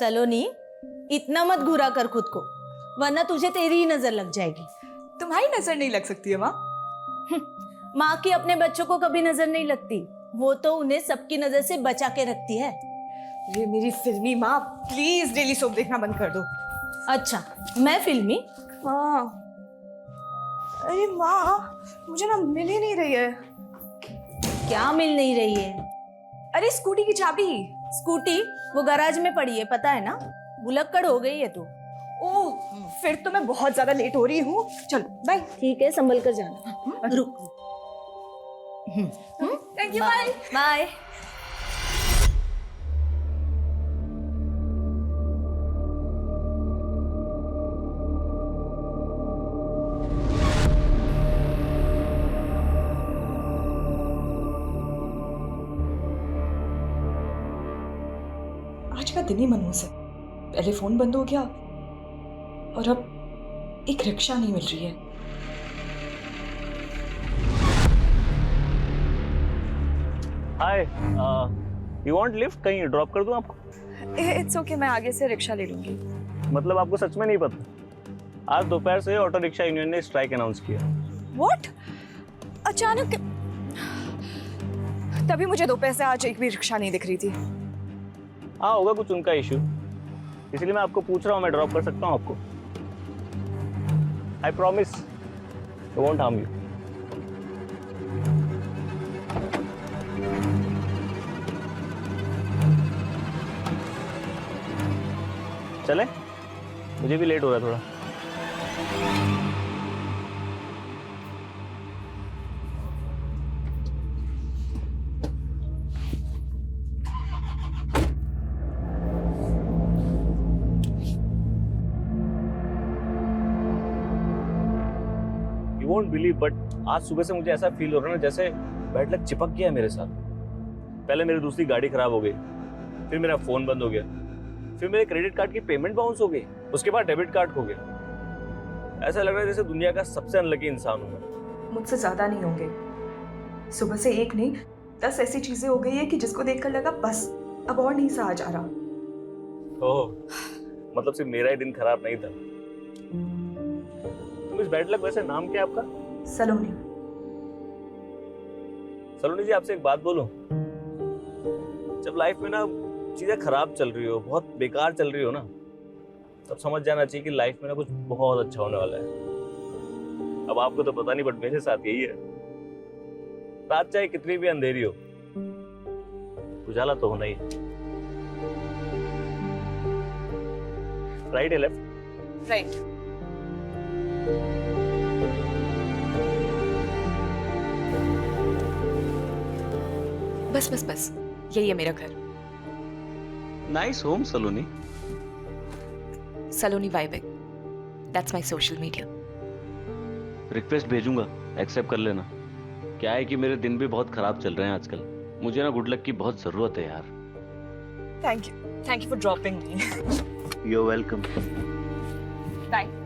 सलोनी, इतना मत घुरा कर खुद को, वरना तुझे तेरी ही नजर लग जाएगी। तुम्हारी नजर नहीं लग सकती है माँ। माँ की अपने बच्चों को कभी नजर नहीं लगती, वो तो उन्हें सबकी नजर से बचा के रखती है। ये मेरी फिल्मी माँ, प्लीज डेली सोप देखना बंद कर दो। अच्छा, मैं फिल्मी? हाँ। अरे माँ, मुझे ना मिल ही नहीं रही है। क्या मिल नहीं रही है? अरे स्कूटी की चाबी। स्कूटी वो गैराज में पड़ी है, पता है ना। भुलक्कड़ हो गई है तू। ओह, फिर तो मैं बहुत ज्यादा लेट हो रही हूँ। चलो बाय। ठीक है, संभल कर जाना। रुक। Thank you, bye bye. आज का दिन ही मनहूस है। पहले फोन बंद हो गया और अब एक रिक्शा नहीं मिल रही है। हाय, यू वांट लिफ्ट? कहीं ड्रॉप कर दूं आपको? इट्स ओके, मैं आगे से रिक्शा ले लूंगी। मतलब आपको सच में नहीं पता? आज दोपहर से ऑटो रिक्शा यूनियन ने स्ट्राइक अनाउंस किया। व्हाट? अचानक? तभी मुझे दोपहर से आज एक भी रिक्शा नहीं दिख रही थी। हाँ, होगा कुछ उनका इशू, इसलिए मैं आपको पूछ रहा हूँ, मैं ड्रॉप कर सकता हूँ आपको? I promise I won't harm you. चले, मुझे भी लेट हो रहा है थोड़ा। You won't believe, but आज सुबह से मुझे ऐसा फील हो रहा है ना जैसे बैड लक चिपक गया है मेरे साथ। पहले मेरी दूसरी गाड़ी खराब हो गई, फिर मेरा फोन बंद हो गया, फिर मेरे क्रेडिट कार्ड की पेमेंट बाउंस हो गई, उसके बाद डेबिट कार्ड खो गया। ऐसा लग रहा है जैसे दुनिया का सबसे अनलकी इंसान हूं मैं। मुझसे ज्यादा नहीं होंगे। सुबह से एक नहीं 10 ऐसी चीजें हो गई है कि जिसको देखकर लगा बस अब और नहीं सहा जा रहा। ओह, मतलब सिर्फ मेरा ही दिन खराब नहीं था। तुम इस बैड लक, वैसे नाम क्या है आपका? सलोनी। सलोनी जी, आपसे एक बात बोलूं? जब लाइफ में ना चीजें खराब चल रही हो, बहुत बेकार चल रही हो ना, तब समझ जाना चाहिए कि लाइफ में ना कुछ बहुत अच्छा होने वाला है। अब आपको तो पता नहीं, बट मेरे साथ यही है। रात चाहे कितनी भी अंधेरी हो, उजाला तो होना ही है। राइट है लेफ्ट? राइट। बस बस बस, यही है मेरा घर। Nice home Saloni. सलोनी वाइबेक, that's my social media. Request भेजूंगा, एक्सेप्ट कर लेना। क्या है कि मेरे दिन भी बहुत खराब चल रहे हैं आजकल, मुझे ना गुड लक की बहुत जरूरत है यार। Thank you for dropping me. You are welcome. Bye.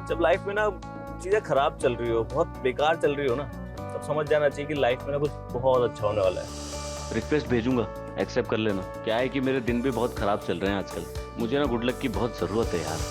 जब लाइफ में ना चीजें खराब चल रही हो, बहुत बेकार चल रही हो ना, तब समझ जाना चाहिए कि लाइफ में ना कुछ बहुत अच्छा होने वाला है। रिक्वेस्ट भेजूंगा, एक्सेप्ट कर लेना। क्या है कि मेरे दिन भी बहुत खराब चल रहे हैं आजकल, मुझे ना गुड लक की बहुत जरूरत है यार।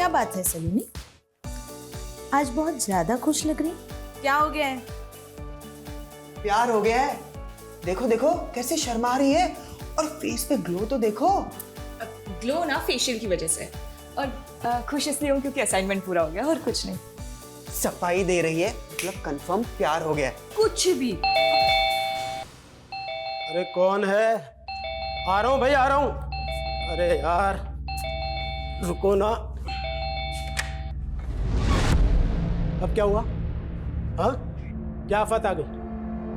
क्या बात है सलोनी? आज बहुत ज्यादा खुश लग रही। क्या हो गया है? प्यार हो गया है। देखो देखो कैसे शर्मा रही है, और फेस पे ग्लो तो देखो। ग्लो ना फेशियल की वजह से, और खुश इसलिए हूँ क्योंकि असाइनमेंट पूरा हो गया, और कुछ नहीं। सफाई दे रही है, मतलब कंफर्म प्यार हो गया है। कुछ भी। अरे कौन है? आ रहा हूँ भाई, आ रहा हूँ। अरे यार रुको ना। अब क्या हुआ? हाँ, क्या आफत आ गई?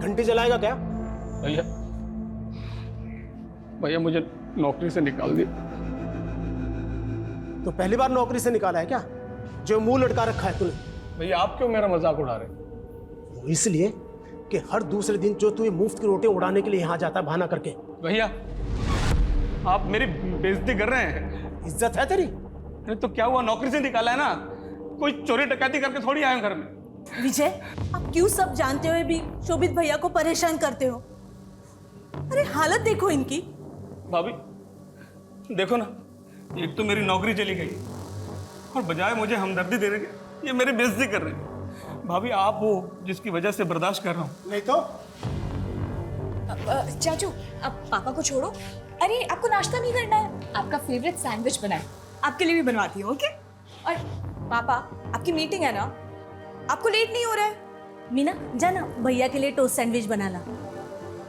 घंटी जलाएगा क्या? भैया भैया मुझे नौकरी से निकाल दिया। तो पहली बार नौकरी से निकाला है क्या, जो मुंह लटका रखा है तूने? भैया आप क्यों मेरा मजाक उड़ा रहे? वो इसलिए कि हर दूसरे दिन जो तू ये मुफ्त की रोटी उड़ाने के लिए यहाँ जाता है बहाना करके। भैया आप मेरी बेइज्जती कर रहे हैं। इज्जत है तेरी? अरे तो क्या हुआ, नौकरी से निकाला है ना, कोई चोरी डकैती करके थोड़ी आए घर में। विजय, आप क्यों सब जानते हुए भी शोभित भैया को परेशान करते हो? अरे हालत देखो इनकी। भाभी देखो ना, एक तो मेरी नौकरी चली गई और बजाय मुझे हमदर्दी देने के ये मेरी बेइज्जती कर रहे हैं। भाभी आप वो जिसकी वजह से बर्दाश्त कर रहा हूँ। नहीं तो चाचू अब पापा को छोड़ो। अरे आपको नाश्ता नहीं करना है? आपका फेवरेट सैंडविच बनाए, आपके लिए भी बनवाती हूँ। ओके? और पापा आपकी मीटिंग है ना, आपको लेट नहीं हो रहा है? मीना जाना भैया के लिए टोस्ट सैंडविच बना ला।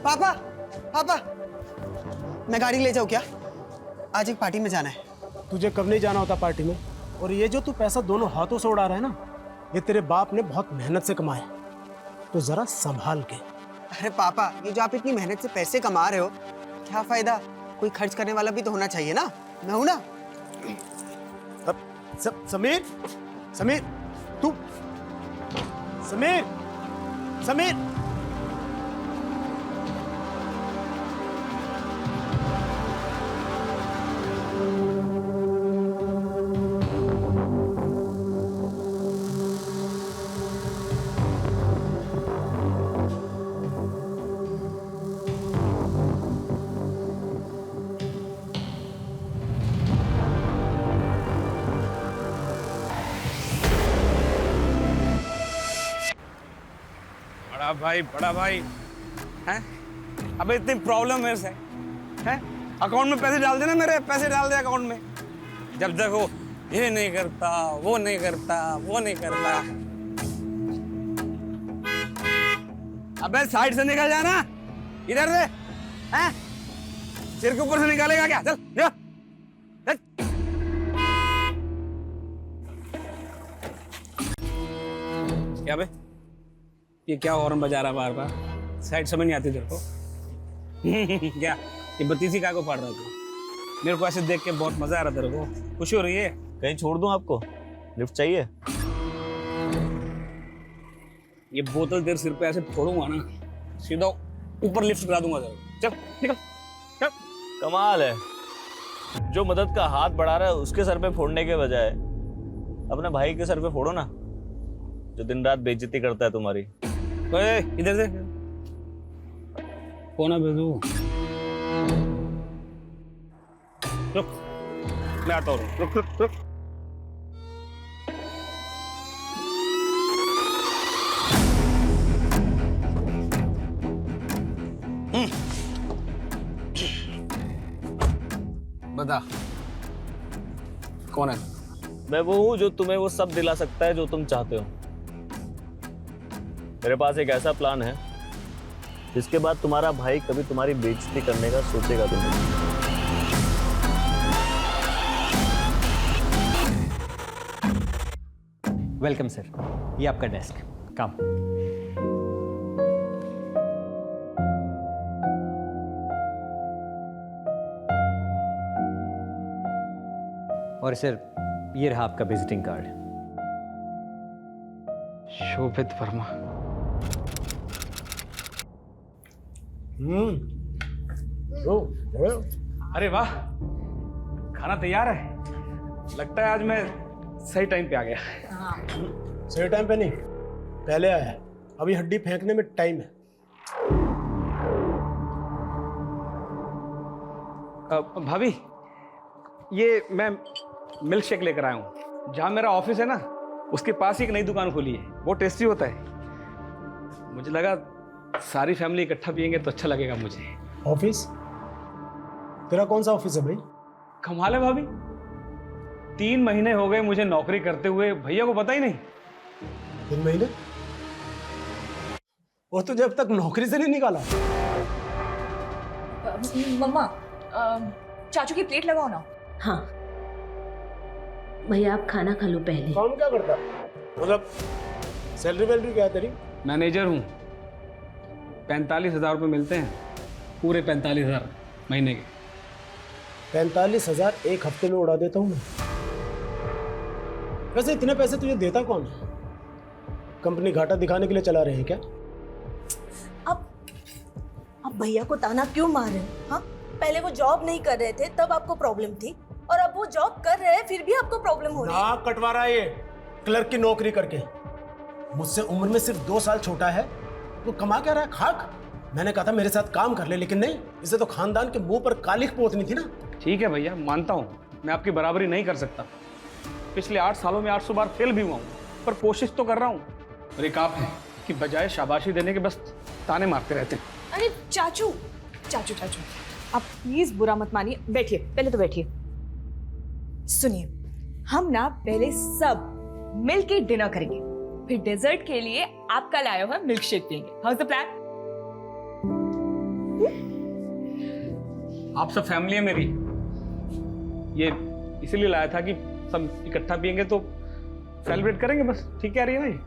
पापा पापा, मैं गाड़ी ले जाऊँ क्या? आज एक पार्टी में जाना है। तुझे कब नहीं जाना होता पार्टी में? और ये जो तू पैसा दोनों हाथों से उड़ा रहा है ना, ये तेरे बाप ने बहुत मेहनत से कमाया, तो जरा संभाल के। अरे पापा, ये जो आप इतनी मेहनत से पैसे कमा रहे हो, क्या फायदा? कोई खर्च करने वाला भी तो होना चाहिए ना। मैं हूं ना। अब समीर, समीर तू, समीर, समीर। बड़ा भाई हैं? अबे इतनी प्रॉब्लम मेरे से हैं? अकाउंट में पैसे डाल देना, मेरे पैसे डाल दे अकाउंट में। जब देखो ये नहीं करता, वो नहीं करता, वो नहीं करता। अबे साइड से निकल जाना, इधर से हैं? सिर के ऊपर से निकालेगा क्या? चल जा, चल। क्या बे, ये क्या हॉर्न बजा रहा बार बार? साइड समझ नहीं आती तेरे को? क्या ये बत्तीसी का को फाड़ रहा तू? मेरे को ऐसे देख के बहुत मजा आ रहा तेरे को? खुशी हो रही है? कहीं छोड़ दूं आपको? लिफ्ट चाहिए? ये बोतल तेरे सिर पे ऐसे फोड़ूंगा ना, सीधा ऊपर लिफ्ट करा दूंगा तेरे को। चल निकल, चल। कमाल है, जो मदद का हाथ बढ़ा रहा है उसके सर पे फोड़ने के बजाय अपने भाई के सर पे फोड़ो ना, जो दिन रात बेइज्जती करता है तुम्हारी। ओए इधर से कौन है बेदू? रुक, मैं आता हूँ। रुक रुक रुक। बता कौन है? मैं वो हूं जो तुम्हें वो सब दिला सकता है जो तुम चाहते हो। मेरे पास एक ऐसा प्लान है जिसके बाद तुम्हारा भाई कभी तुम्हारी बेइज्जती करने का सोचेगा भी नहीं। वेलकम सर, ये आपका डेस्क। काम। और सर ये रहा आपका विजिटिंग कार्ड। शोभित वर्मा। अरे वाह, खाना तैयार है। लगता है आज मैं सही टाइम पे आ गया। सही टाइम पे नहीं, पहले आया है। अभी हड्डी फेंकने में टाइम है। भाभी ये मैं मिल्क शेक लेकर आया हूँ। जहाँ मेरा ऑफिस है ना, उसके पास ही एक नई दुकान खुली है, वो टेस्टी होता है। मुझे लगा सारी फैमिली इकट्ठा पियेंगे तो अच्छा लगेगा मुझे। ऑफिस? तेरा कौन सा ऑफिस है भाई? कमाल है भाभी, 3 महीने हो गए मुझे नौकरी करते हुए, भैया को पता ही नहीं। 3 महीने? और तुझे अब तक नौकरी से नहीं निकाला? मम्मा चाचू की प्लेट लगाओ ना। हाँ भैया, आप खाना खा लो पहले। काम क्या करता? मतलब सैलरी वैलरी क्या है तेरी? मैनेजर हूँ, 45,000 रुपये मिलते हैं, पूरे 45,000 महीने के। 45,000 एक हफ्ते में उड़ा देता हूँ मैं। वैसे इतने पैसे तुझे देता कौन है? कंपनी घाटा दिखाने के लिए चला रहे हैं क्या? अब भैया को ताना क्यों मार रहे हैं? हाँ, पहले वो जॉब नहीं कर रहे थे तब आपको प्रॉब्लम थी, और अब वो जॉब कर रहे हैं फिर भी आपको प्रॉब्लम हो रही है। नाक कटवा रहा है ये, क्लर्क की नौकरी करके। मुझसे उम्र में सिर्फ 2 साल छोटा है, वो कमा क्या रहा है? खाक। मैंने कहा था मेरे साथ काम कर ले, लेकिन नहीं, इसे तो खानदान के मुंह पर कालिख पोतनी थी ना। ठीक है भैया, मानता हूँ मैं आपकी बराबरी नहीं कर सकता। पिछले 8 सालों में 800 बार फेल भी हुआ हूँ, पर कोशिश तो कर रहा हूँ। और एक आप है कि बजाय शाबाशी देने के बस ताने मारते रहते हैं। अरे चाचू चाचू चाचू, आप प्लीज बुरा मत मानिए, बैठिए, पहले तो बैठिए। सुनिए, हम ना पहले सब मिल के डिनर करेंगे, फिर डेजर्ट के लिए आपका लाया हुआ मिल्क शेक पियेंगे। How is the plan? आप सब फैमिली है मेरी, ये इसीलिए लाया था कि सब इकट्ठा पियेंगे तो सेलिब्रेट करेंगे बस। ठीक कह रही है ना ये?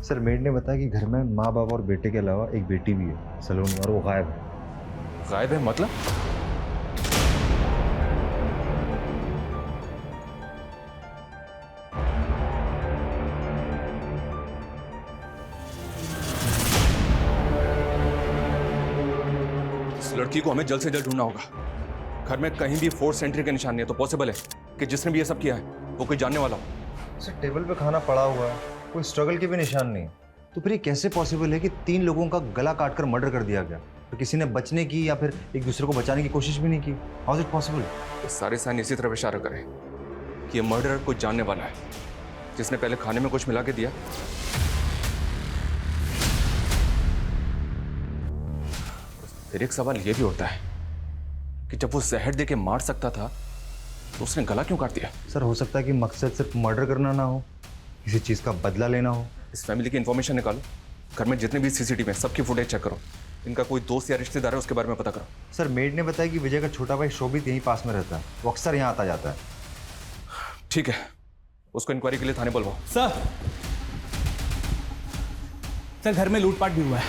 सर मेड ने बताया कि घर में माँ बाप और बेटे के अलावा एक बेटी भी है सलोनी, और वो गायब है। गायब है मतलब? इस लड़की को हमें जल्द से जल्द ढूंढना होगा। घर में कहीं भी फोर्स एंट्री का निशान नहीं है, तो पॉसिबल है कि जिसने भी ये सब किया है वो कोई जानने वाला हो। सर टेबल पे खाना पड़ा हुआ है, कोई स्ट्रगल के भी निशान नहीं, तो फिर ये कैसे पॉसिबल है कि 3 लोगों का गला काटकर मर्डर कर दिया गया, तो किसी ने बचने की या फिर एक दूसरे को बचाने की कोशिश भी नहीं की? How is it possible? ये सारे साइन इसी तरफ इशारा करें कि ये मर्डरर कोई जानने वाला है, जिसने पहले खाने में कुछ मिला के दिया। फिर एक सवाल ये भी होता है कि जब वो जहर दे के मार सकता था तो उसने गला क्यों काट दिया? सर हो सकता है कि मकसद सिर्फ मर्डर करना ना हो, किसी चीज़ का बदला लेना हो। इस फैमिली की इन्फॉर्मेशन निकालो, घर में जितने भी सीसीटीवी हैं सबकी फुटेज चेक करो, इनका कोई दोस्त या रिश्तेदार है उसके बारे में पता करो। सर मेड ने बताया कि विजय का छोटा भाई शोभित यहीं पास में रहता है, वो अक्सर यहाँ आता जाता है। ठीक है, उसको इंक्वायरी के लिए थाने बुलवाओ। सर घर में लूटपाट भी हुआ है।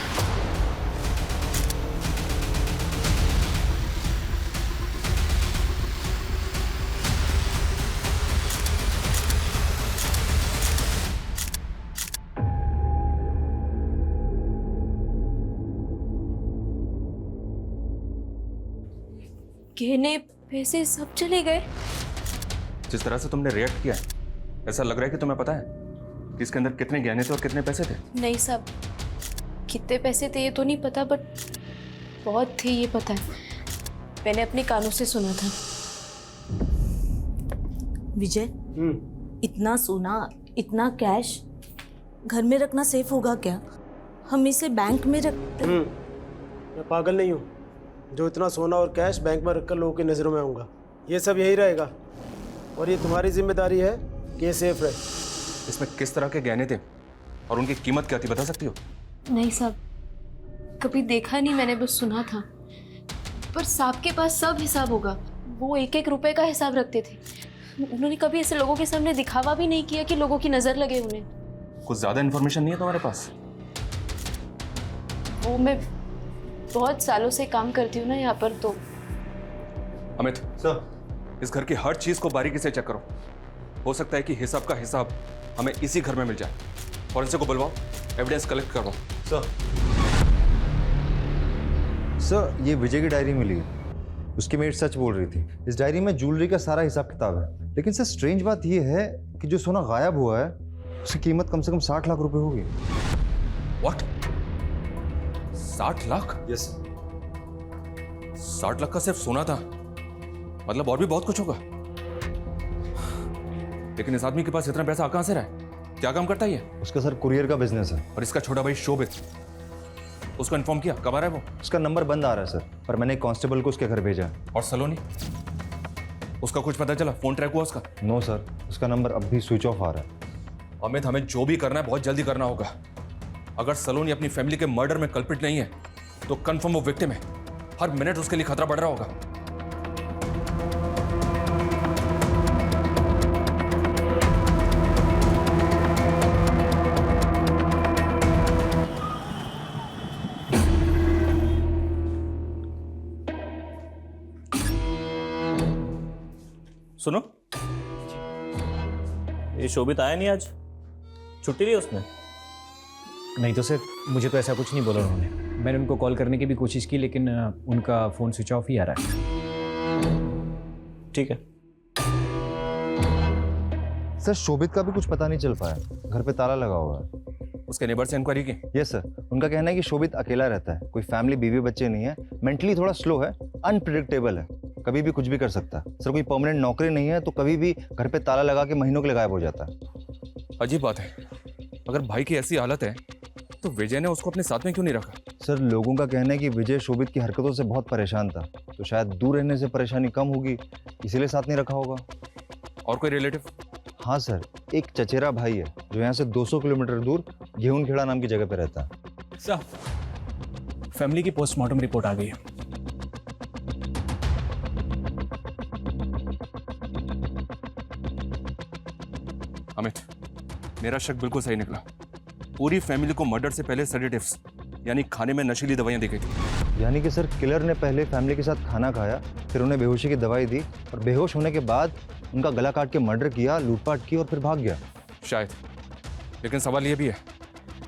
गहने पैसे सब चले गए। जिस तरह से तुमने रिएक्ट किया है, ऐसा लग रहा है कि तुम्हें पता है कि इसके अंदर कितने गहने थे और कितने पैसे थे। नहीं साहब, कितने पैसे थे ये तो नहीं पता, बट बहुत थे ये पता है। मैंने अपने कानों से सुना था। विजय, इतना सोना, इतना कैश घर में रखना सेफ होगा क्या? हम इसे बैंक में रखते। मैं पागल नहीं हूँ जो इतना सोना और कैश बैंक में रखकर लोगों की नज़रों में आऊँगा। ये सब यही रहेगा और ये तुम्हारी जिम्मेदारी है कि ये सेफ रहे। इसमें किस तरह के गहने थे और उनकी कीमत क्या थी, बता सकती हो? नहीं साहब, कभी देखा नहीं, मैंने बस सुना था। पर साहब के पास सब हिसाब होगा, वो एक एक रुपए का हिसाब रखते थे। उन्होंने कभी ऐसे लोगों के सामने दिखावा भी नहीं किया कि लोगों की नजर लगे उन्हें। कुछ ज्यादा इन्फॉर्मेशन नहीं है तुम्हारे पास? वो मैं बहुत सालों से काम करती हूँ ना यहाँ पर, तो। अमित सर, इस घर की हर चीज को बारीकी से चेक करो। हो सकता है कि हिसाब का हिसाब हमें इसी घर में मिल जाए। फॉरेंसिक को बुलवाओ, एविडेंस कलेक्ट करवाओ। सर, ये विजय की डायरी मिली है। उसकी मेट सच बोल रही थी। इस डायरी में ज्वेलरी का सारा हिसाब किताब है। लेकिन सर, स्ट्रेंज बात ये है कि जो सोना गायब हुआ है उसकी कीमत कम से कम 60 लाख रुपए होगी। व्हाट? 60 लाख? यस। 60 लाख का सिर्फ सोना था, मतलब और भी बहुत कुछ होगा। लेकिन इस आदमी के पास इतना पैसा कहां से रहा है? क्या काम करता है ये? उसका सर कुरियर का बिजनेस है। और इसका छोटा भाई शोभित, उसको इन्फॉर्म किया? कब आ रहा है वो? उसका नंबर बंद आ रहा है सर, पर मैंने एक कांस्टेबल को उसके घर भेजा। और सलोनी, उसका कुछ पता चला? फोन ट्रैक हुआ उसका? नो सर, उसका नंबर अब भी स्विच ऑफ आ रहा है। अमित, हमें जो भी करना है बहुत जल्दी करना होगा। अगर सलोनी अपनी फैमिली के मर्डर में कल्प्रिट नहीं है तो कंफर्म वो विक्टिम है। हर मिनट उसके लिए खतरा बढ़ रहा होगा। सुनो, ये शोभित आया नहीं आज? छुट्टी ली उसने? नहीं तो सर, मुझे तो ऐसा कुछ नहीं बोला उन्होंने। मैंने उनको कॉल करने की भी कोशिश की लेकिन उनका फ़ोन स्विच ऑफ ही आ रहा है। ठीक है सर, शोभित का भी कुछ पता नहीं चल पाया। घर पे ताला लगा हुआ है। उसके नेबर से इंक्वायरी की? यस सर, उनका कहना है कि शोभित अकेला रहता है, कोई फैमिली, बीवी बच्चे नहीं है, मेंटली थोड़ा स्लो है, अनप्रिडिक्टेबल है, कभी भी कुछ भी कर सकता है। सर, कोई परमानेंट नौकरी नहीं है तो कभी भी घर पे ताला लगा के महीनों के लिए गायब हो जाता है। अजीब बात है। अगर भाई की ऐसी हालत है तो विजय ने उसको अपने साथ में क्यों नहीं रखा? सर, लोगों का कहना है कि विजय शोभित की हरकतों से बहुत परेशान था, तो शायद दूर रहने से परेशानी कम होगी, इसीलिए साथ नहीं रखा होगा। और कोई रिलेटिव? हाँ सर, एक चचेरा भाई है जो यहाँ से 200 किलोमीटर दूर गेहूनखेड़ा नाम की जगह पे रहता है। सर, फैमिली की पोस्टमार्टम रिपोर्ट आ गई है। अमित, मेरा शक बिल्कुल सही निकला। पूरी फैमिली को मर्डर से पहले सेडेटिव्स यानी खाने में नशीली दवाइयां दी गई थी। यानी कि सर, किलर ने पहले फैमिली के साथ खाना खाया, फिर उन्हें बेहोशी की दवाई दी और बेहोश होने के बाद उनका गला काट के मर्डर किया, लूटपाट की और फिर भाग गया। शायद। लेकिन सवाल यह भी है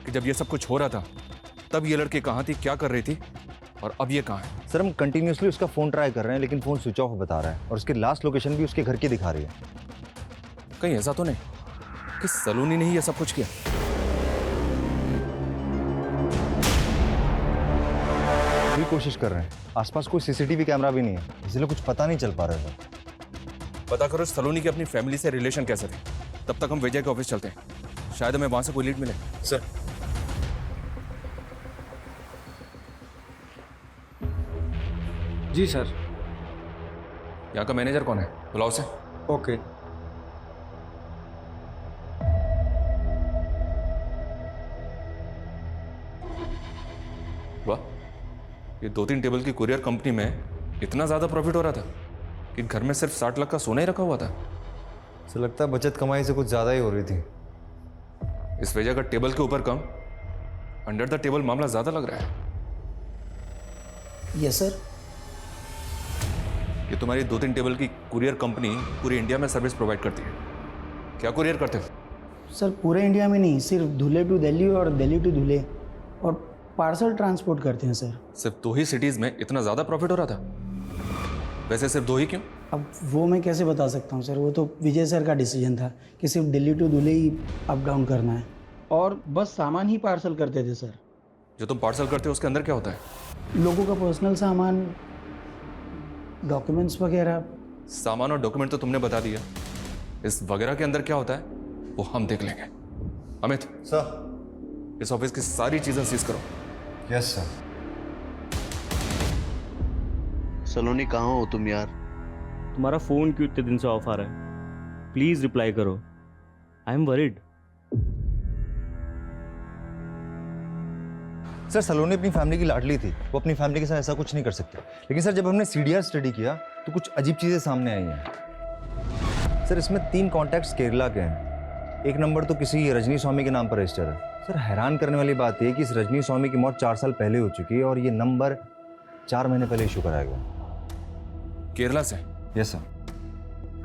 कि जब ये सब कुछ हो रहा था तब ये लड़की कहाँ थी, क्या कर रही थी, और अब ये कहाँ है? सर, हम कंटिन्यूसली उसका फ़ोन ट्राई कर रहे हैं लेकिन फ़ोन स्विच ऑफ बता रहा है और उसकी लास्ट लोकेशन भी उसके घर की दिखा रही है। कहीं ऐसा तो नहीं कि सलोनी ने ही ये सब कुछ किया? भी कोशिश कर रहे हैं, आसपास कोई सीसीटीवी कैमरा भी नहीं है, इसलिए कुछ पता नहीं चल पा रहा है। पता करो सलोनी की अपनी फैमिली से रिलेशन कैसे थे। तब तक हम विजय के ऑफिस चलते हैं, शायद हमें वहां से कोई लीड मिले। सर, जी सर। यहाँ का मैनेजर कौन है? बुलाओ से। ओके। वाह, ये 2-3 टेबल की कुरियर कंपनी में इतना ज़्यादा प्रॉफिट हो रहा था कि घर में सिर्फ 60 लाख का सोना ही रखा हुआ था। सर, लगता है बचत कमाई से कुछ ज़्यादा ही हो रही थी। इस वजह का टेबल के ऊपर कम, अंडर द टेबल मामला ज़्यादा लग रहा है। Yes sir. ये तुम्हारी 2-3 टेबल की कुरियर कंपनी पूरी इंडिया में सर्विस प्रोवाइड करती है। क्या कुरियर करते हो? सर, पूरे इंडिया में नहीं, सिर्फ धुले टू दिल्ली और दिल्ली टू धुले, और पार्सल ट्रांसपोर्ट करते हैं सर। सिर्फ 2 ही सिटीज़ में इतना ज़्यादा प्रॉफिट हो रहा था? वैसे सिर्फ 2 ही क्यों? अब वो मैं कैसे बता सकता हूँ सर, वो तो विजय सर का डिसीजन था कि सिर्फ दिल्ली टू धुले ही अप डाउन करना है, और बस सामान ही पार्सल करते थे सर। जो तुम पार्सल करते हो उसके अंदर क्या होता है? लोगों का पर्सनल सामान, डॉक्यूमेंट्स वगैरह। सामान और डॉक्यूमेंट तो तुमने बता दिया, इस वगैरह के अंदर क्या होता है वो हम देख लेंगे। अमित सर। इस ऑफिस की सारी चीजें सीज करो। Yes sir. सलोनी कहाँ हो तुम यार? तुम्हारा फोन क्यों इतने दिन से ऑफ आ रहा है? प्लीज रिप्लाई करो, आई एम वरीड। सर सलोनी अपनी फैमिली की लाडली थी, वो अपनी फैमिली के साथ ऐसा कुछ नहीं कर सकती। लेकिन सर जब हमने सीडीआर स्टडी किया तो कुछ अजीब चीज़ें सामने आई हैं। सर इसमें 3 कॉन्टैक्ट्स केरला के हैं। एक नंबर तो किसी रजनी स्वामी के नाम पर रजिस्टर है। सर हैरान करने वाली बात यह कि इस रजनी स्वामी की मौत 4 साल पहले हो चुकी है और ये नंबर 4 महीने पहले इशू कराया गया। केरला से? Yes sir.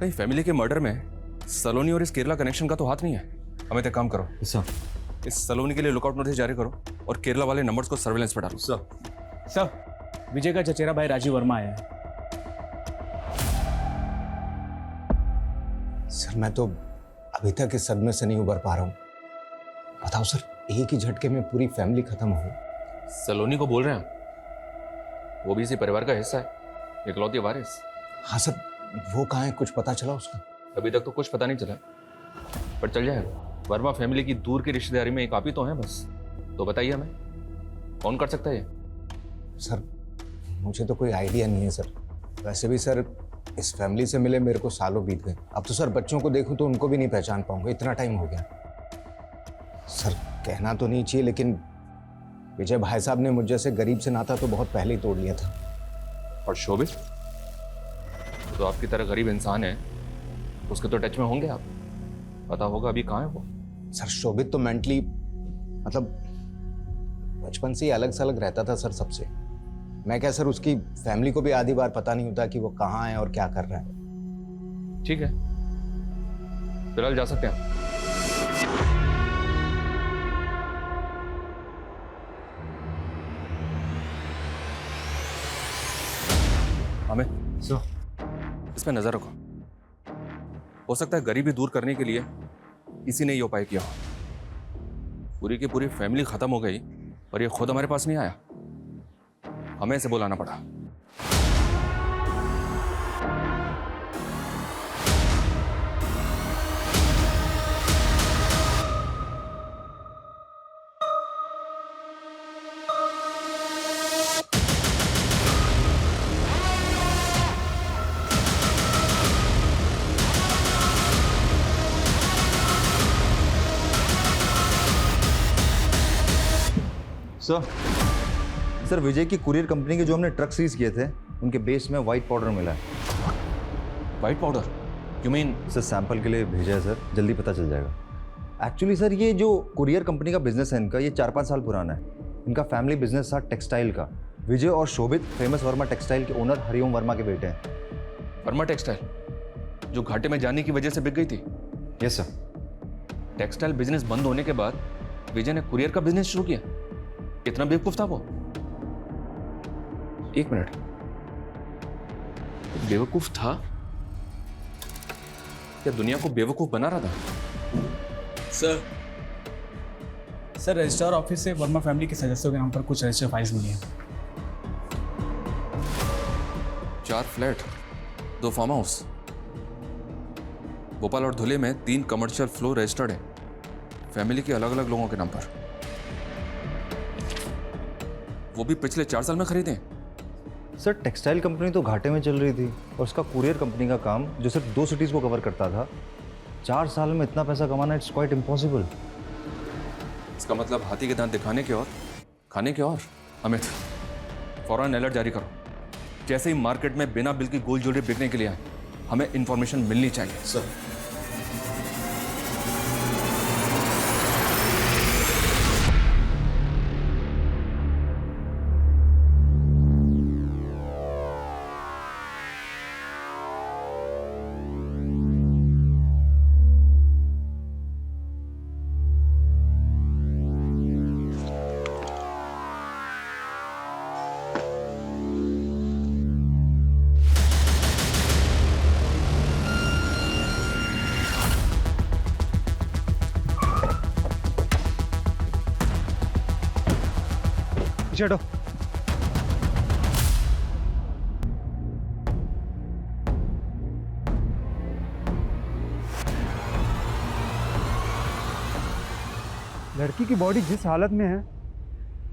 कहीं फैमिली के मर्डर में सलोनी और इस केरला कनेक्शन का तो हाथ नहीं है? हमें एक काम करो सर, इस सलोनी के लिए लुकआउट नोटिस जारी करो और केरला वाले नंबर्स को सर्वेलेंस पर डालो। सर, विजय का चचेरा भाई राजीव वर्मा आया है। सर मैं तो अभी तक इस सदमे से नहीं उबर पा रहा हूँ। बताओ सर, एक ही झटके में पूरी फैमिली खत्म हो गई। सलोनी को बोल रहे हैं, वो भी इसी परिवार का हिस्सा है, इकलौती वारिस। हाँ सर, वो कहाँ है, कुछ पता चला उसका? अभी तक तो कुछ पता नहीं चला, पर चल जाएगा। वर्मा फैमिली की दूर की रिश्तेदारी में एक आप ही तो हैं बस। तो बताइए हमें कौन कर सकता है ये? सर मुझे तो कोई आइडिया नहीं है सर। वैसे भी सर इस फैमिली से मिले मेरे को सालों बीत गए। अब तो सर बच्चों को देखूं तो उनको भी नहीं पहचान पाऊंगा, इतना टाइम हो गया। सर कहना तो नहीं चाहिए, लेकिन विजय भाई साहब ने मुझ जैसे गरीब से नाता तो बहुत पहले ही तोड़ लिया था। और शोभित तो आपकी तरह गरीब इंसान है, उसके तो टच में होंगे आप, पता होगा अभी कहाँ है वो। सर शोभित तो मेंटली मतलब बचपन से ही अलग से अलग रहता था सर सबसे। मैं क्या सर, उसकी फैमिली को भी आधी बार पता नहीं होता कि वो कहाँ है और क्या कर रहा है। ठीक है, फिलहाल जा सकते हैं। हमें इसमें नजर रखो, हो सकता है गरीबी दूर करने के लिए इसी ने ये उपाय किया हो। पूरी की पूरी फैमिली खत्म हो गई और ये खुद हमारे पास नहीं आया, हमें इसे बुलाना पड़ा। सर विजय की कुरियर कंपनी के जो हमने ट्रक सीज किए थे उनके बेस में व्हाइट पाउडर मिला है। White powder? You mean? Sir sample के लिए भेजा है सर, जल्दी पता चल जाएगा। एक्चुअली सर ये जो कुरियर कंपनी का बिजनेस है इनका, ये 4-5 साल पुराना है। इनका फैमिली बिजनेस था टेक्सटाइल का। विजय और शोभित फेमस वर्मा टेक्सटाइल के ओनर हरिओम वर्मा के बेटे हैं। वर्मा टेक्सटाइल जो घाटे में जाने की वजह से बिक गई थी? Yes sir. टेक्सटाइल बिजनेस बंद होने के बाद विजय ने कुरियर का बिजनेस शुरू किया। इतना बेवकूफ था वो? एक मिनट, बेवकूफ था या दुनिया को बेवकूफ बना रहा था? सर रजिस्ट्रार ऑफिस से वर्मा फैमिली के सदस्यों के नाम पर कुछ रजिस्टर फाइल्स मिली हैं। 4 फ्लैट, 2 फार्म हाउस, भोपाल और धुले में 3 कमर्शियल फ्लोर रजिस्टर्ड है फैमिली के अलग अलग लोगों के नाम पर। वो भी पिछले 4 साल में खरीदे। सर टेक्सटाइल कंपनी तो घाटे में चल रही थी और उसका कुरियर कंपनी का काम जो सिर्फ 2 सिटीज़ को कवर करता था, 4 साल में इतना पैसा कमाना इट्स क्वाइट इम्पॉसिबल। इसका मतलब हाथी के दांत दिखाने के और खाने के और। अमित फौरन अलर्ट जारी करो, जैसे ही मार्केट में बिना बिल की गोल्ड ज्वेलरी बिकने के लिए आए हमें इंफॉर्मेशन मिलनी चाहिए। सर पीछे हटो। लड़की की बॉडी जिस हालत में है,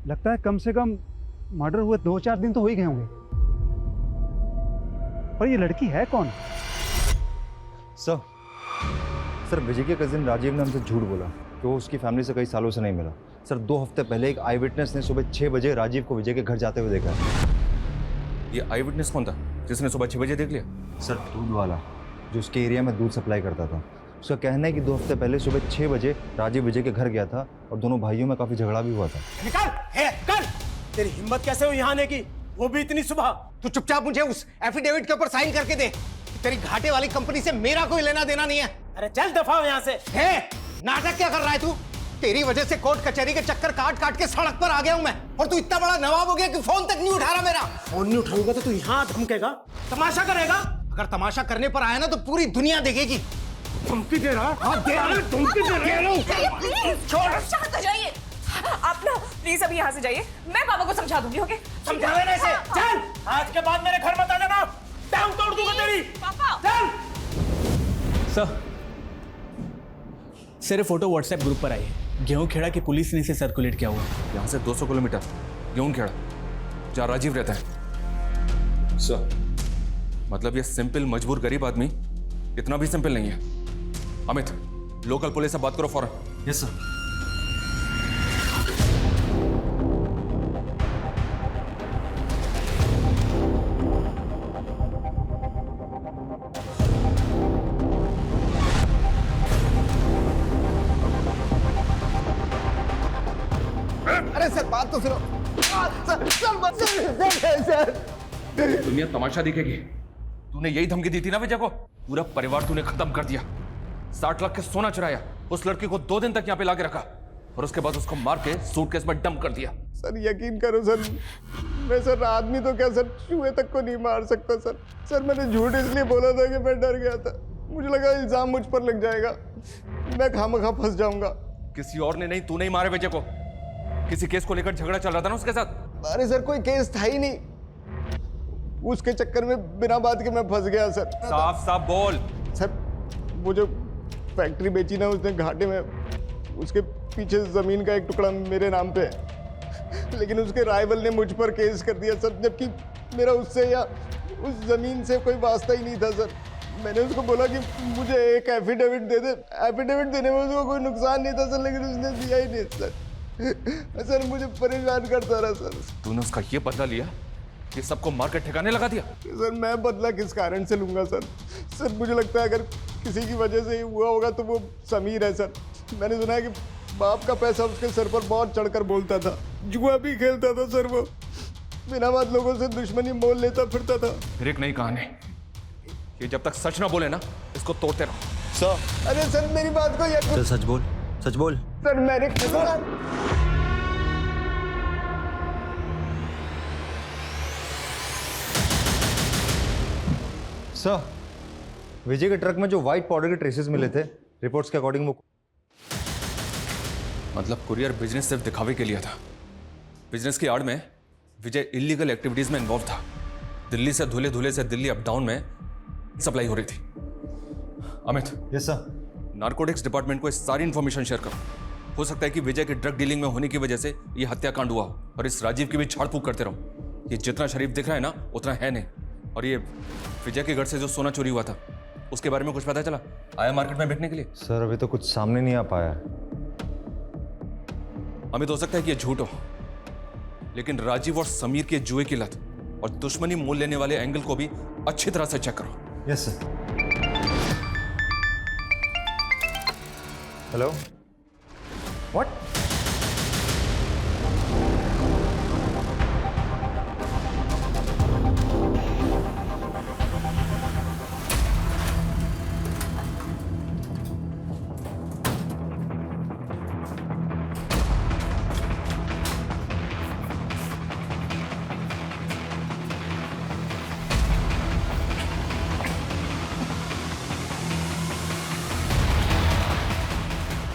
लगता है कम से कम मर्डर हुए 2-4 दिन तो हो ही गए होंगे। पर ये लड़की है कौन? सर विजय के कजिन राजीव ने हमसे झूठ बोला कि वो उसकी फैमिली से कई सालों से नहीं मिला। सर 2 हफ्ते पहले एक आई विटनेस ने सुबह 6 बजे राजीव को विजय के घर जाते हुए देखा है। ये आई विटनेस कौन था जिसने सुबह 6 बजे देख लिया? सर दूध वाला जो उसके एरिया में दूध सप्लाई करता था। उसका कहना है कि 2 हफ्ते पहले सुबह 6 बजे राजीव विजय के घर गया था और दोनों भाइयों में काफी झगड़ा भी हुआ था। निकल! तेरी हिम्मत कैसे हुई यहाँ आने की, वो भी इतनी सुबह? तू चुपचाप मुझे उस एफिडेविट के ऊपर साइन करके दे। तेरी घाटे वाली कंपनी से मेरा कोई लेना देना नहीं है। अरे चल दफा हो यहाँ से। नाटक क्या कर रहा है तू? तेरी वजह से कोर्ट कचहरी के चक्कर काट काट के सड़क पर आ गया हूँ मैं, और तू इतना बड़ा नवाब हो गया कि फोन तक नहीं उठा रहा मेरा। फोन नहीं उठाऊंगा तो तू यहाँ धमकेगा, तमाशा करेगा? अगर तमाशा करने पर आया ना तो पूरी दुनिया देखेगी। धमकी दे रहा? हाँ दे रहा, धमकी दे रहा। छोड़, शांत हो जाइए आप ना, प्लीज अभी यहाँ से जाइए, मैं पापा को समझा दूंगी। ओके? समझावे नहीं से। चल, आज के बाद मेरे घर मत आ जाना, टांग तोड़ दूंगा तेरी। पापा। चल। सर फोटो व्हाट्सएप ग्रुप पर आई है, गेहूं खेड़ा की पुलिस ने इसे सर्कुलेट किया हुआ। यहाँ से 200 किलोमीटर गेहूं खेड़ा, जहाँ राजीव रहता है। सर मतलब ये सिंपल मजबूर गरीब आदमी इतना भी सिंपल नहीं है। अमित, लोकल पुलिस से बात करो फौरन। Yes sir. अरे सर बात तो सुनो। सर दुनिया तमाशा दिखेगी। तूने यही धमकी दी थी ना विजय को? पूरा परिवार तूने खत्म कर दिया, 60 लाख के सोना चुराया, उस लड़की को 2 दिन तक यहाँ पे लाके रखा और उसके बाद उसको मार के सूटकेस में डंप कर दिया। सर यकीन करो सर, मैं सर आदमी तो क्या सर चूहे तक को नहीं मार सकता सर। सर मैंने झूठ इसलिए बोला था कि मैं डर गया था, मुझे लगा इल्जाम मुझ पर लग जाएगा, मैं खामखा फंस जाऊंगा। किसी और ने नहीं, तूने ही मारे विजय को। किसी केस को लेकर झगड़ा चल रहा था ना उसके साथ? अरे सर कोई केस था ही नहीं, उसके चक्कर में बिना बात के मैं फंस गया सर। साफ साफ बोल। सर वो जो फैक्ट्री बेची ना उसने घाटे में, उसके पीछे जमीन का एक टुकड़ा मेरे नाम पे है, लेकिन उसके राइवल ने मुझ पर केस कर दिया सर, जबकि मेरा उससे या उस जमीन से कोई वास्ता ही नहीं था सर। मैंने उसको बोला कि मुझे एक एफिडेविट दे दे, एफिडेविट देने में उसको कोई नुकसान नहीं था सर, लेकिन उसने दिया ही नहीं सर। सर मुझे परेशान करता रहा सर। तूने उसका ये बदला लिया, ये सबको मार के ठिकाने लगा दिया? सर मैं बदला किस कारण से लूंगा सर? सर मुझे लगता है अगर किसी की वजह से ही हुआ होगा तो वो समीर है सर। मैंने सुना है कि बाप का पैसा उसके सर पर बहुत चढ़कर बोलता था, जुआ भी खेलता था सर, वो बिना बात लोगों से दुश्मनी मोल लेता फिरता था। फिर एक नई कहानी, ये जब तक सच ना बोले ना इसको तोड़ते रहो। सर अरे सर मेरी बात को चल सच बोल, सच बोल। सर मैंने सर विजय के ट्रक में जो व्हाइट पाउडर के ट्रेसेस मिले थे, रिपोर्ट्स के अकॉर्डिंग वो मतलब कुरियर बिजनेस सिर्फ दिखावे के लिए था। बिजनेस की आड़ में विजय इलीगल एक्टिविटीज में इन्वॉल्व था। दिल्ली से धुले धुले से दिल्ली अप डाउन में सप्लाई हो रही थी। Amit. Yes sir. Narcotics department को इस सारी इंफॉर्मेशन शेयर करो। हो सकता है कि विजय के ड्रग डीलिंग में होने की वजह से ये हत्याकांड हुआ हो, और इस राजीव की भी झाड़ फूक करते रहो। ये जितना शरीफ दिख रहा है ना उतना है नहीं। और ये विजय के घर से जो सोना चोरी हुआ था उसके बारे में कुछ पता चला? आया मार्केट में बिकने के लिए? सर अभी तो कुछ सामने नहीं आ पाया। अमित हो सकता है कि ये झूठ हो, लेकिन राजीव और समीर के जुए की लत और दुश्मनी मोल लेने वाले एंगल को भी अच्छी तरह से चेक करो। Yes sir. Hello, what?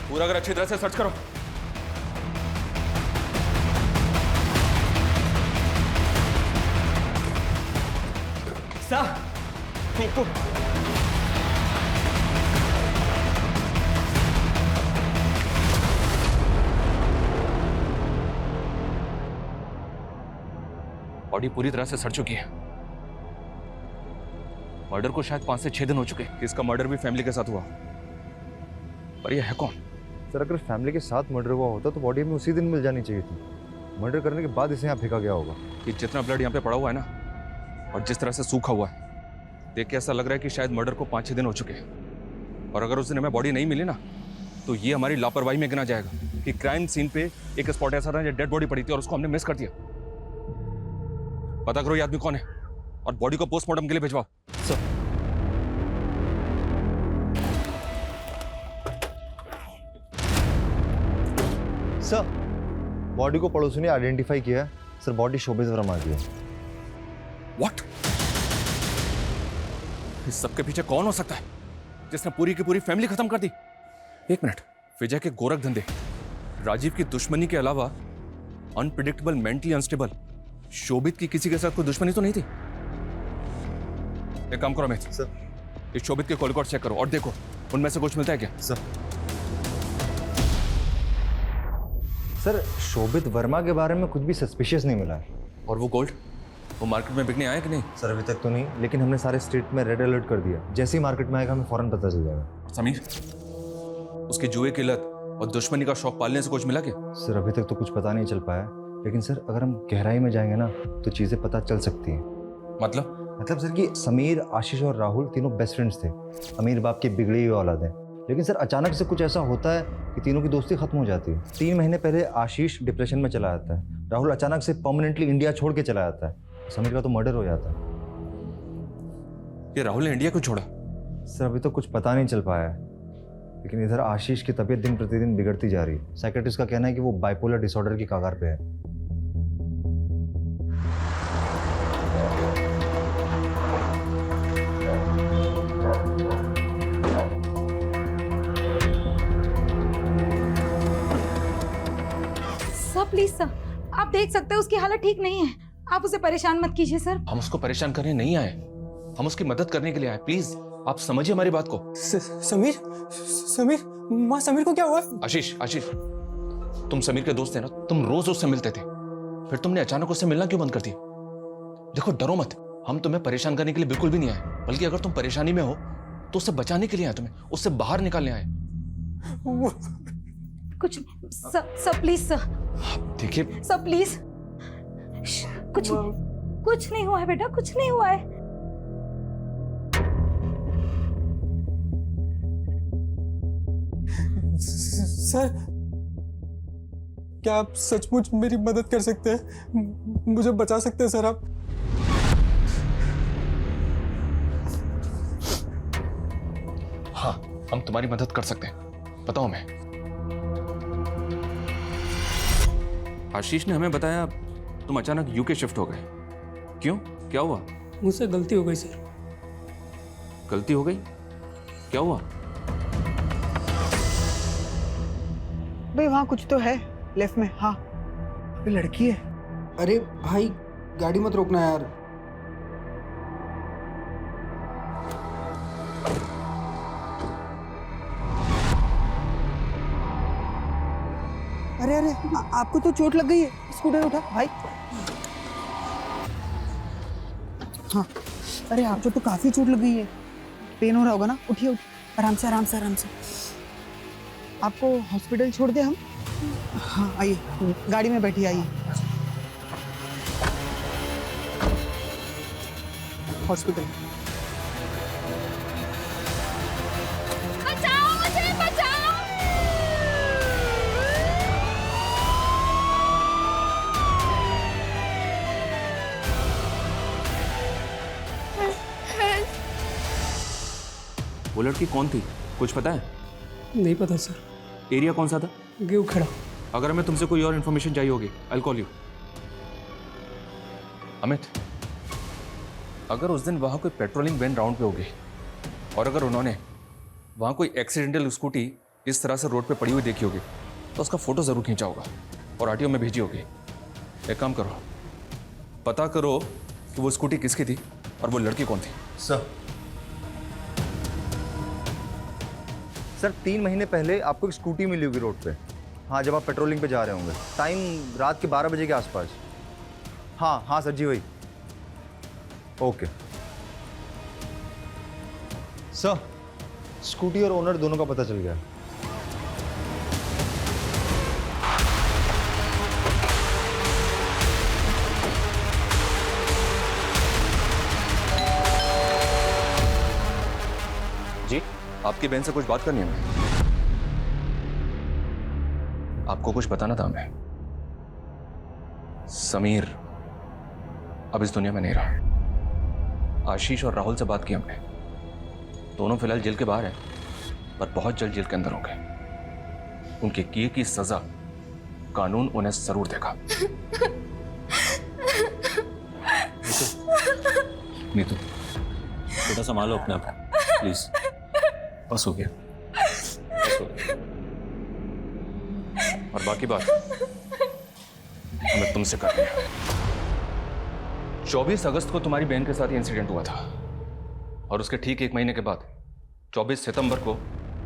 पूरा अगर अच्छी तरह से सर्च करो। सर फेंको। बॉडी पूरी तरह से सड़ चुकी है। मर्डर को शायद 5 से 6 दिन हो चुके हैं। इसका मर्डर भी फैमिली के साथ हुआ, पर यह है कौन? सर अगर फैमिली के साथ मर्डर हुआ होता तो बॉडी में उसी दिन मिल जानी चाहिए थी। मर्डर करने के बाद इसे यहाँ फेंका गया होगा। कि जितना ब्लड यहाँ पे पड़ा हुआ है ना, और जिस तरह से सूखा हुआ है, देख के ऐसा लग रहा है कि शायद मर्डर को 5-6 दिन हो चुके हैं। और अगर उस दिन हमें बॉडी नहीं मिली ना, तो ये हमारी लापरवाही में गिना जाएगा कि क्राइम सीन पे एक स्पॉट ऐसा था जहाँ डेड बॉडी पड़ी थी और उसको हमने मिस कर दिया। पता करो ये आदमी कौन है और बॉडी को पोस्टमार्टम के लिए भिजवाओ। सर बॉडी को पड़ोसी ने आइडेंटिफाई किया है। सर बॉडी शोभित वर्मा की है। व्हाट? इस सब के पीछे कौन हो सकता है जिसने पूरी की पूरी फैमिली खत्म कर दी? एक मिनट, विजय के गोरख धंधे, राजीव की दुश्मनी के अलावा अनप्रिडिक्टेबल, मेंटली अनस्टेबल शोभित की किसी के साथ कोई दुश्मनी तो नहीं थी? एक काम करो अमित, सर इस शोभित के कॉल रिकॉर्ड चेक करो और देखो उनमें से कुछ मिलता है क्या? सर शोभित वर्मा के बारे में कुछ भी सस्पिशियस नहीं मिला है। और वो गोल्ड, वो मार्केट में बिकने आया कि नहीं? सर अभी तक तो नहीं, लेकिन हमने सारे स्टेट में रेड अलर्ट कर दिया। जैसे ही मार्केट में आएगा हमें फौरन पता चल जाएगा। समीर, उसकी जुए की लत और दुश्मनी का शौक पालने से कुछ मिला क्या? सर अभी तक तो कुछ पता नहीं चल पाया, लेकिन सर अगर हम गहराई में जाएंगे ना तो चीजें पता चल सकती हैं। मतलब सर कि समीर, आशीष और राहुल तीनों बेस्ट फ्रेंड्स थे। अमीर बाप की बिगड़ी हुई औलाद है, लेकिन सर अचानक से कुछ ऐसा होता है कि तीनों की दोस्ती खत्म हो जाती है। 3 महीने पहले आशीष डिप्रेशन में चला जाता है, राहुल अचानक से परमानेंटली इंडिया छोड़ के चला जाता है, समीर का तो मर्डर हो जाता है। ये राहुल ने इंडिया क्यों छोड़ा? सर अभी तो कुछ पता नहीं चल पाया है, लेकिन इधर आशीष की तबीयत दिन प्रतिदिन बिगड़ती जा रही है। साइकेट्रिस्ट का कहना है कि वो बाइपोलर डिसऑर्डर की कगार पे है। सर प्लीज सर, आप देख सकते हैं उसकी हालत ठीक नहीं है। आप उसे परेशान मत कीजिए सर। हम उसको परेशान करने नहीं आए, हम उसकी मदद करने के लिए आए। प्लीज आप समझिए हमारी बात को। समीर, माँ समीर को क्या हुआ? आशीष, तुम समीर के दोस्त थे ना, तुम रोज उससे मिलते थे, फिर तुमने अचानक उससे मिलना क्यों बंद कर दिया? देखो डरो मत, हम तुम्हें परेशान करने के लिए बिल्कुल भी नहीं आए, बल्कि अगर तुम परेशानी में हो तो उससे बचाने के लिए आए, तुम्हें उससे बाहर निकालने आए। कुछ सर प्लीज सर। देखिए सर प्लीज, कुछ नहीं हुआ है बेटा, कुछ नहीं हुआ है। सर क्या आप सचमुच मेरी मदद कर सकते हैं? मुझे बचा सकते हैं सर आप? हाँ, हम तुम्हारी मदद कर सकते हैं, बताओ मैं। आशीष ने हमें बताया तुम अचानक यूके शिफ्ट हो गए। क्यों, क्या हुआ? मुझसे गलती हो गई सर। गलती हो गई? क्या हुआ? भाई वहाँ कुछ तो है लेफ्ट में। हाँ ये लड़की है। अरे भाई गाड़ी मत रोकना यार। अरे अरे आपको तो चोट लग गई है, स्कूटर उठा भाई। हाँ अरे आपको तो काफी चोट लग गई है, पेन हो रहा होगा ना। उठिए आराम से आराम से आराम से। आपको हॉस्पिटल छोड़ दे हम? हाँ आइए, गाड़ी में बैठिए, आइए हॉस्पिटल। बचाओ मुझे, बचाओ। वो लड़की कौन थी, कुछ पता है? नहीं पता सर। एरिया कौन सा था? गेहूं खड़ा। अगर हमें तुमसे कोई और इन्फॉर्मेशन चाहिए होगी, I will call you. Amit, अगर उस दिन वहाँ कोई पेट्रोलिंग वैन राउंड पे होगी और अगर उन्होंने वहाँ कोई एक्सीडेंटल स्कूटी इस तरह से रोड पे पड़ी हुई देखी होगी तो उसका फोटो ज़रूर खींचा होगा और आरटीओ में भेजी होगी। एक काम करो, पता करो कि वो स्कूटी किसकी थी और वो लड़की कौन थी? सर 3 महीने पहले आपको एक स्कूटी मिली होगी रोड पे। हाँ, जब आप पेट्रोलिंग पे जा रहे होंगे, टाइम रात के 12 बजे के आसपास। हाँ सर जी, वही। ओके सर, स्कूटी और ओनर दोनों का पता चल गया। जी, आपकी बहन से कुछ बात करनी है हमें। आपको कुछ बताना था हमें। समीर अब इस दुनिया में नहीं रहा। आशीष और राहुल से बात की हमने। दोनों फिलहाल जेल के बाहर हैं, पर बहुत जल्द जेल के अंदर होंगे। उनके किए की सजा कानून उन्हें जरूर देगा। नीतू, बेटा संभालो अपने आप, प्लीज। बस हो गया, बस हो गया। और बाकी बात हमें तुमसे करनी है। 24 अगस्त को तुम्हारी बहन के साथ ये इंसिडेंट हुआ था, और उसके ठीक 1 महीने के बाद 24 सितंबर को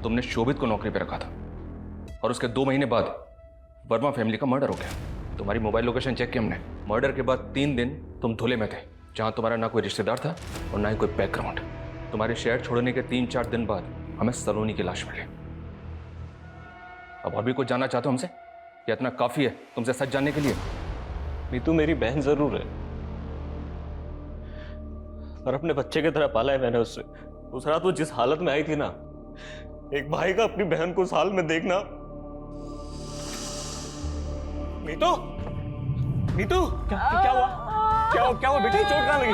तुमने शोभित को नौकरी पे रखा था, और उसके 2 महीने बाद वर्मा फैमिली का मर्डर हो गया। तुम्हारी मोबाइल लोकेशन चेक की हमने। मर्डर के बाद 3 दिन तुम धुले में थे, जहां तुम्हारा ना कोई रिश्तेदार था और ना ही कोई बैकग्राउंड। तुम्हारे शहर छोड़ने के 3-4 दिन बाद हमें सलोनी की लाश मिली। अब और भी कुछ जानना चाहते हो हमसे, या इतना काफी है तुमसे सच जानने के लिए? मीतू मेरी बहन जरूर है, और अपने बच्चे की तरह पाला है मैंने उसे। उस रात वो जिस हालत में आई थी ना, एक भाई का अपनी बहन को उस हाल में देखना। मीतू, मीतू, क्या हुआ? क्या हुआ बेटी? चोट कहाँ लगी?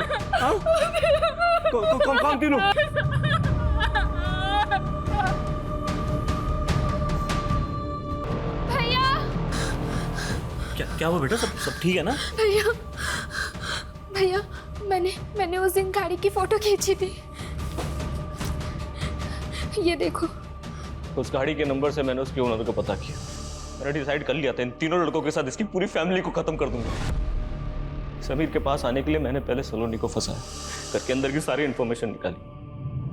कौन तीनों? भैया, क्या हुआ बेटा? सब ठीक है ना? भैया, मैंने उस दिन गाड़ी की फोटो खींची थी, ये देखो। उस गाड़ी के नंबर से मैंने उसके ओनर को पता किया। मैंने डिसाइड कर लिया था इन तीनों लड़कों के साथ इसकी पूरी फैमिली को खत्म कर दूंगा। समीर के पास आने के लिए मैंने पहले सलोनी को फंसाया, घर के अंदर की सारी इंफॉर्मेशन निकाली,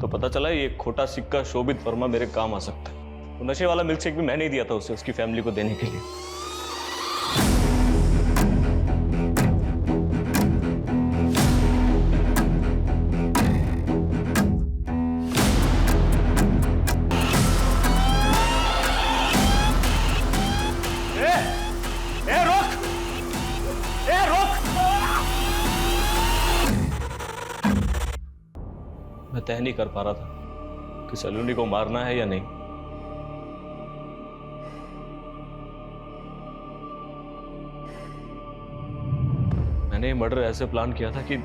तो पता चला ये खोटा सिक्का शोभित वर्मा मेरे काम आ सकता है। तो नशे वाला मिल्कशेक भी मैंने ही दिया था उसे, उसकी फैमिली को देने के लिए। मैं तय नहीं कर पा रहा था कि सलोनी को मारना है या नहीं। मैंने ये मर्डर ऐसे प्लान किया था कि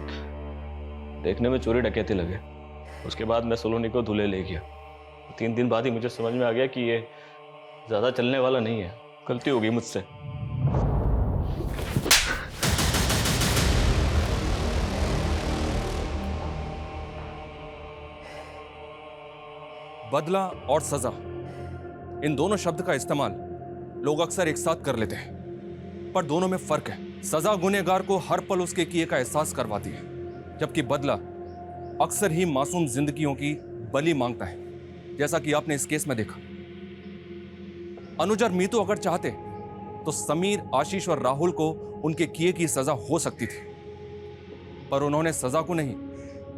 देखने में चोरी डकैती लगे। उसके बाद मैं सलोनी को धुले ले गया। 3 दिन बाद ही मुझे समझ में आ गया कि ये ज्यादा चलने वाला नहीं है। गलती हो गई मुझसे। बदला और सजा, इन दोनों शब्द का इस्तेमाल लोग अक्सर एक साथ कर लेते हैं, पर दोनों में फर्क है। सजा गुनहगार को हर पल उसके किए का एहसास करवाती है, जबकि बदला अक्सर ही मासूम जिंदगियों की बलि मांगता है, जैसा कि आपने इस केस में देखा। अनुज और मीतू अगर चाहते तो समीर, आशीष और राहुल को उनके किए की सजा हो सकती थी, पर उन्होंने सजा को नहीं,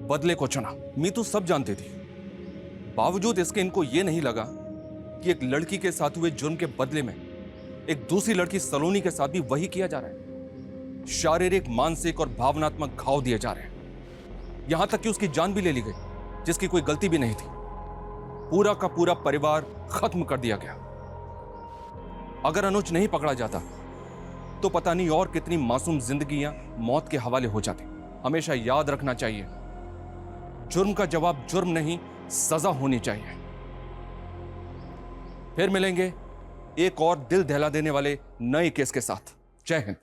बदले को चुना। मीतू सब जानती थी, बावजूद इसके इनको यह नहीं लगा कि एक लड़की के साथ हुए जुर्म के बदले में एक दूसरी लड़की सलोनी के साथ भी वही किया जा रहा है। शारीरिक, मानसिक और भावनात्मक घाव दिए जा रहे हैं, यहां तक कि उसकी जान भी ले ली गई, जिसकी कोई गलती भी नहीं थी। पूरा का पूरा परिवार खत्म कर दिया गया। अगर अनुज नहीं पकड़ा जाता तो पता नहीं और कितनी मासूम जिंदगियां मौत के हवाले हो जाती। हमेशा याद रखना चाहिए, जुर्म का जवाब जुर्म नहीं, सजा होनी चाहिए। फिर मिलेंगे एक और दिल दहला देने वाले नए केस के साथ। जय हिंद।